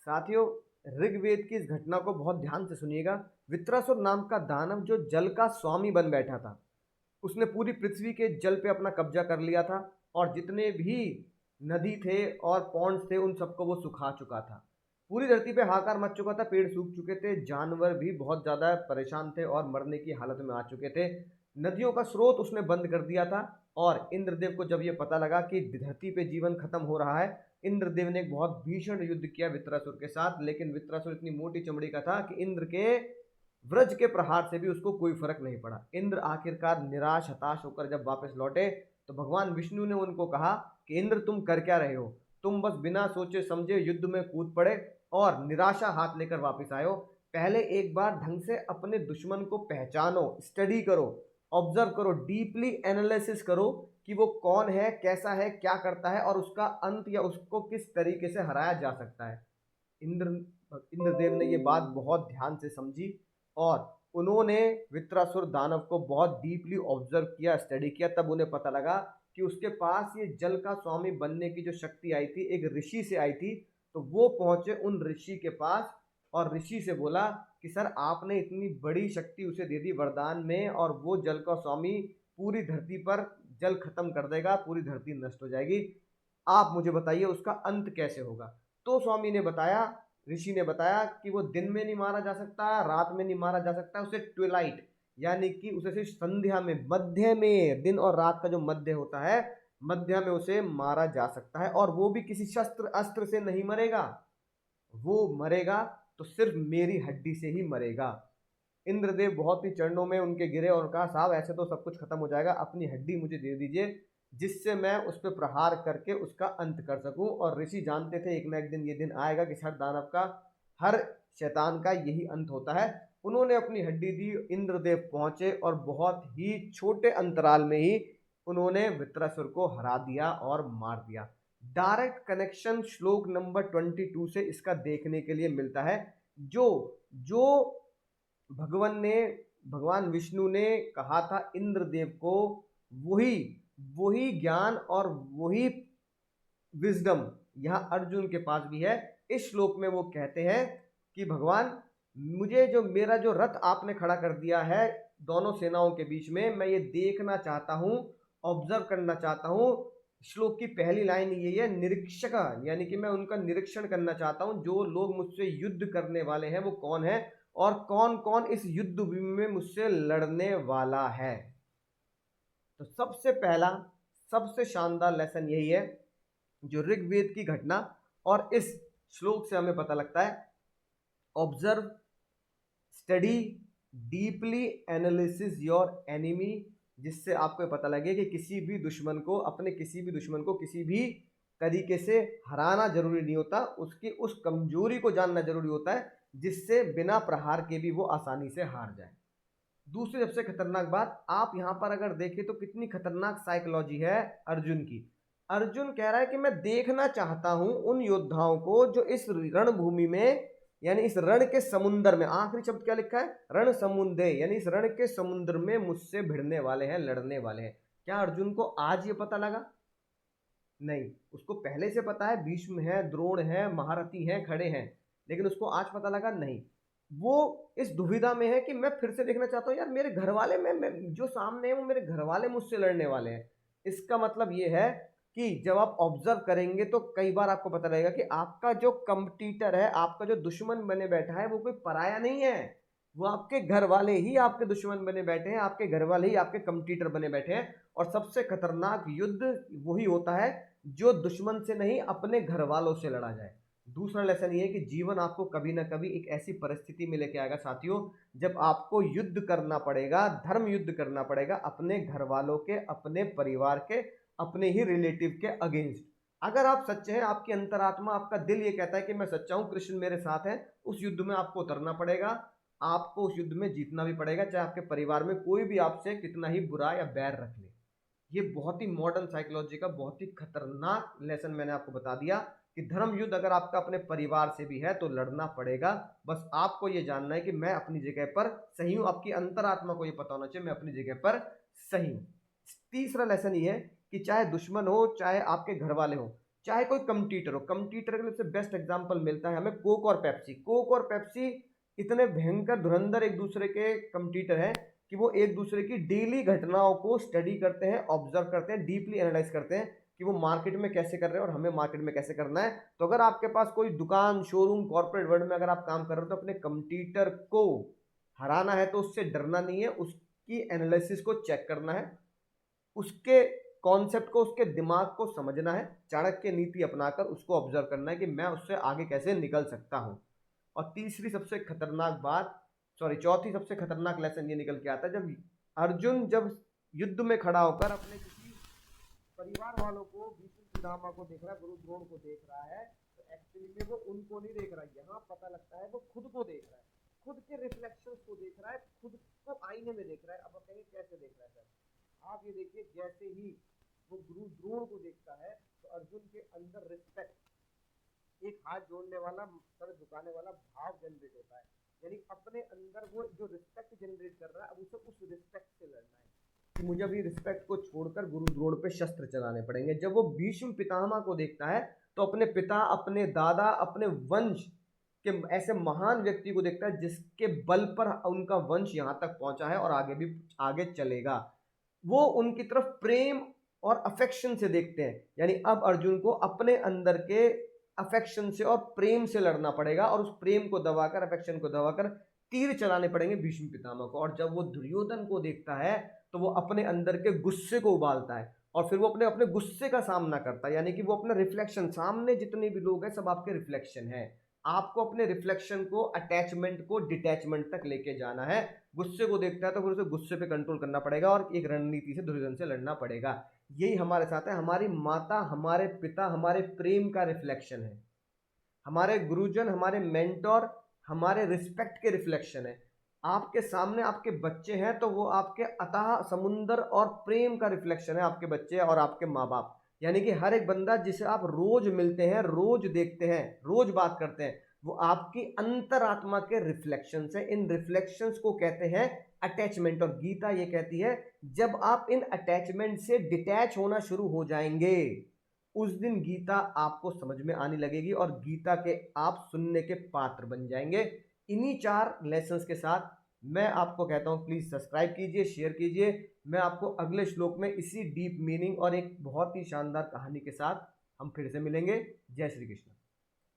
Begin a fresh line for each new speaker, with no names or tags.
साथियों, ऋग्वेद की इस घटना को बहुत ध्यान से सुनिएगा। वित्रासुर नाम का दानव जो जल का स्वामी बन बैठा था, उसने पूरी पृथ्वी के जल पे अपना कब्जा कर लिया था और जितने भी नदी थे और पॉन्ड्स थे उन सबको वो सुखा चुका था। पूरी धरती पे हाहाकार मच चुका था, पेड़ सूख चुके थे, जानवर भी बहुत ज़्यादा परेशान थे और मरने की हालत में आ चुके थे। नदियों का स्रोत उसने बंद कर दिया था और इंद्रदेव को जब ये पता लगा कि धरती पे जीवन खत्म हो रहा है, इंद्रदेव ने एक बहुत भीषण युद्ध किया वित्रासुर के साथ। लेकिन वित्रासुर इतनी मोटी चमड़ी का था कि इंद्र के व्रज के प्रहार से भी उसको कोई फर्क नहीं पड़ा। इंद्र आखिरकार निराश हताश होकर जब वापस लौटे तो भगवान विष्णु ने उनको कहा कि इंद्र, तुम कर क्या रहे हो? तुम बस बिना सोचे समझे युद्ध में कूद पड़े और निराशा हाथ लेकर वापस आए हो। पहले एक बार ढंग से अपने दुश्मन को पहचानो, स्टडी करो, ऑब्जर्व करो, डीपली एनालिसिस करो कि वो कौन है, कैसा है, क्या करता है और उसका अंत या उसको किस तरीके से हराया जा सकता है। इंद्र इंद्रदेव ने ये बात बहुत ध्यान से समझी और उन्होंने वित्रासुर दानव को बहुत डीपली ऑब्जर्व किया, स्टडी किया। तब उन्हें पता लगा कि उसके पास ये जल का स्वामी बनने की जो शक्ति आई थी, एक ऋषि से आई थी। तो वो पहुंचे उन ऋषि के पास और ऋषि से बोला कि सर, आपने इतनी बड़ी शक्ति उसे दे दी वरदान में और वो जल का स्वामी पूरी धरती पर जल खत्म कर देगा, पूरी धरती नष्ट हो जाएगी। आप मुझे बताइए उसका अंत कैसे होगा? तो स्वामी ने बताया, ऋषि ने बताया कि वो दिन में नहीं मारा जा सकता, रात में नहीं मारा जा सकता, उसे ट्विलाइट यानी कि उसे सिर्फ संध्या में, मध्य में, दिन और रात का जो मध्य होता है, मध्य में उसे मारा जा सकता है। और वो भी किसी शस्त्र अस्त्र से नहीं मरेगा, वो मरेगा तो सिर्फ मेरी हड्डी से ही मरेगा। इंद्रदेव बहुत ही चरणों में उनके गिरे और कहा, साहब ऐसे तो सब कुछ खत्म हो जाएगा, अपनी हड्डी मुझे दे दीजिए जिससे मैं उस पर प्रहार करके उसका अंत कर सकूं। और ऋषि जानते थे एक ना एक दिन ये दिन आएगा कि हर दानव का, हर शैतान का यही अंत होता है। उन्होंने अपनी हड्डी दी, इंद्रदेव पहुंचे और बहुत ही छोटे अंतराल में ही उन्होंने वृत्रासुर को हरा दिया और मार दिया। डायरेक्ट कनेक्शन श्लोक नंबर 22 से इसका देखने के लिए मिलता है। जो जो भगवान विष्णु ने कहा था इंद्रदेव को, वही वही ज्ञान और वही विजडम यहाँ अर्जुन के पास भी है। इस श्लोक में वो कहते हैं कि भगवान, मुझे जो मेरा जो रथ आपने खड़ा कर दिया है दोनों सेनाओं के बीच में, मैं ये देखना चाहता हूँ, ऑब्जर्व करना चाहता हूँ। श्लोक की पहली लाइन यही है, निरीक्षक, यानी कि मैं उनका निरीक्षण करना चाहता हूँ। जो लोग मुझसे युद्ध करने वाले हैं वो कौन है और कौन कौन इस युद्ध भूमि में मुझसे लड़ने वाला है। तो सबसे पहला, सबसे शानदार लेसन यही है जो ऋग्वेद की घटना और इस श्लोक से हमें पता लगता है। Observe, study, deeply analysis your enemy, जिससे आपको पता लगे कि किसी भी दुश्मन को, अपने किसी भी दुश्मन को किसी भी तरीके से हराना जरूरी नहीं होता, उसकी उस कमजोरी को जानना जरूरी होता है जिससे बिना प्रहार के भी वो आसानी से हार जाए। दूसरी सबसे खतरनाक बात, आप यहां पर अगर देखें तो कितनी खतरनाक साइकोलॉजी है अर्जुन की। अर्जुन कह रहा है कि मैं देखना चाहता हूं उन योद्धाओं को जो इस रणभूमि में, यानी इस रण के समुद्र में, आखिरी शब्द क्या लिखा है, रण समुद्र, यानी इस रण के समुद्र में मुझसे भिड़ने वाले हैं, लड़ने वाले हैं। क्या अर्जुन को आज ये पता लगा? नहीं, उसको पहले से पता है, भीष्म है, द्रोण है, महारथी हैं, खड़े हैं, लेकिन उसको आज पता लगा? नहीं। वो इस दुविधा में है कि मैं फिर से देखना चाहता हूँ, यार मेरे घर वाले, मैं जो सामने है वो मेरे घर वाले मुझसे लड़ने वाले हैं। इसका मतलब ये है कि जब आप ऑब्जर्व करेंगे तो कई बार आपको पता लगेगा कि आपका जो कंपटीटर है, आपका जो दुश्मन बने बैठा है, वो कोई पराया नहीं है, वो आपके घर वाले ही आपके दुश्मन बने बैठे हैं, आपके घर वाले ही आपके कंपटीटर बने बैठे हैं। और सबसे खतरनाक युद्ध वही होता है जो दुश्मन से नहीं, अपने घर वालों से लड़ा जाए। दूसरा लेसन ये है कि जीवन आपको कभी ना कभी एक ऐसी परिस्थिति में लेके आएगा साथियों, जब आपको युद्ध करना पड़ेगा, धर्म युद्ध करना पड़ेगा अपने घर वालों के, अपने परिवार के, अपने ही रिलेटिव के अगेंस्ट। अगर आप सच्चे हैं, आपकी अंतरात्मा, आपका दिल ये कहता है कि मैं सच्चा हूं, कृष्ण मेरे साथ है, उस युद्ध में आपको उतरना पड़ेगा, आपको उस युद्ध में जीतना भी पड़ेगा, चाहे आपके परिवार में कोई भी आपसे कितना ही बुरा या बैर रख ले। ये बहुत ही मॉडर्न साइकोलॉजी का बहुत ही खतरनाक लेसन मैंने आपको बता दिया कि धर्म युद्ध अगर आपका अपने परिवार से भी है तो लड़ना पड़ेगा। बस आपको ये जानना है कि मैं अपनी जगह पर सही हूं, आपकी अंतरात्मा को ये पता होना चाहिए मैं अपनी जगह पर सही हूं। तीसरा लेसन ये है कि चाहे दुश्मन हो, चाहे आपके घर वाले हो, चाहे कोई कंपटीटर हो, कंपटीटर के लिए सबसे बेस्ट एग्जांपल मिलता है हमें कोक और पेप्सी। कोक और पेप्सी इतने भयंकर धुरंधर एक दूसरे के कंपटीटर हैं कि वो एक दूसरे की डेली घटनाओं को स्टडी करते हैं, ऑब्जर्व करते हैं, डीपली एनालाइज करते हैं कि वो मार्केट में कैसे कर रहे हैं और हमें मार्केट में कैसे करना है। तो अगर आपके पास कोई दुकान, शोरूम, कॉर्पोरेट वर्ल्ड में अगर आप काम कर रहे हो तो अपने कंपटीटर को हराना है तो उससे डरना नहीं है, उसकी एनालिसिस को चेक करना है, उसके कॉन्सेप्ट को, उसके दिमाग को समझना है, चाणक्य नीति अपनाकर उसको ऑब्जर्व करना है कि मैं उससे आगे कैसे निकल सकता हूं। और तीसरी सबसे खतरनाक बात, चौथी सबसे खतरनाक लेसन ये निकल के आता है, जब अर्जुन जब युद्ध में खड़ा होकर अपने किसी परिवार वालों को, भीष्म पितामह को देख रहा है, गुरु द्रोण को देख रहा है, तो एक्चुअली में वो उनको नहीं देख रहा है, यहाँ पता लगता है वो खुद को देख रहा है, खुद के रिफ्लेक्शंस को देख रहा है, खुद को आईने में देख रहा है। अब कहीं कैसे देख रहा है सर, आप ये देखिए, जैसे ही वो गुरु द्रोण को देखता है तो अर्जुन के अंदर रिस्पेक्ट, एक हाथ जोड़ने वाला, सर झुकाने वाला भाव जनरेट होता है, यानी अपने अंदर वो जो रिस्पेक्ट जनरेट कर रहा है, अब उसे उस रिस्पेक्ट से लड़ना है कि मुझे अभी रिस्पेक्ट को छोड़कर गुरु द्रोण पे शस्त्र चलाने पड़ेंगे। जब वो भीष्म पितामह को देखता है तो अपने पिता, अपने दादा, अपने वंश के ऐसे महान व्यक्ति को देखता है जिसके बल पर उनका वंश यहाँ तक पहुंचा है और आगे भी आगे चलेगा। वो उनकी तरफ प्रेम और अफेक्शन से देखते हैं, यानी अब अर्जुन को अपने अंदर के अफेक्शन से और प्रेम से लड़ना पड़ेगा और उस प्रेम को दबाकर, अफेक्शन को दबाकर तीर चलाने पड़ेंगे भीष्म पितामह को। और जब वो दुर्योधन को देखता है तो वो अपने अंदर के गुस्से को उबालता है और फिर वो अपने अपने गुस्से का सामना करता है, यानी कि वो अपना रिफ्लेक्शन, सामने जितने भी लोग हैं सब आपके रिफ्लेक्शन है, आपको अपने रिफ्लेक्शन को, अटैचमेंट को डिटैचमेंट तक लेके जाना है। गुस्से को देखता है तो फिर उसे गुस्से पे कंट्रोल करना पड़ेगा और एक रणनीति से दुर्योधन से लड़ना पड़ेगा। यही हमारे साथ है, हमारी माता, हमारे पिता हमारे प्रेम का रिफ्लेक्शन है, हमारे गुरुजन, हमारे मेंटोर हमारे रिस्पेक्ट के रिफ्लेक्शन है। आपके सामने आपके बच्चे हैं तो वो आपके अथाह समुंदर और प्रेम का रिफ्लेक्शन है, आपके बच्चे और आपके माँ बाप। यानी कि हर एक बंदा जिसे आप रोज मिलते हैं, रोज देखते हैं, रोज बात करते हैं, वो आपकी अंतरात्मा के रिफ्लेक्शंस है। इन रिफ्लेक्शंस को कहते हैं अटैचमेंट। और गीता ये कहती है जब आप इन अटैचमेंट से डिटैच होना शुरू हो जाएंगे उस दिन गीता आपको समझ में आने लगेगी और गीता के आप सुनने के पात्र बन जाएंगे। इन्हीं 4 लेसन्स के साथ मैं आपको कहता हूं प्लीज सब्सक्राइब कीजिए, शेयर कीजिए। मैं आपको अगले श्लोक में इसी डीप मीनिंग और एक बहुत ही शानदार कहानी के साथ हम फिर से मिलेंगे। जय श्री कृष्ण।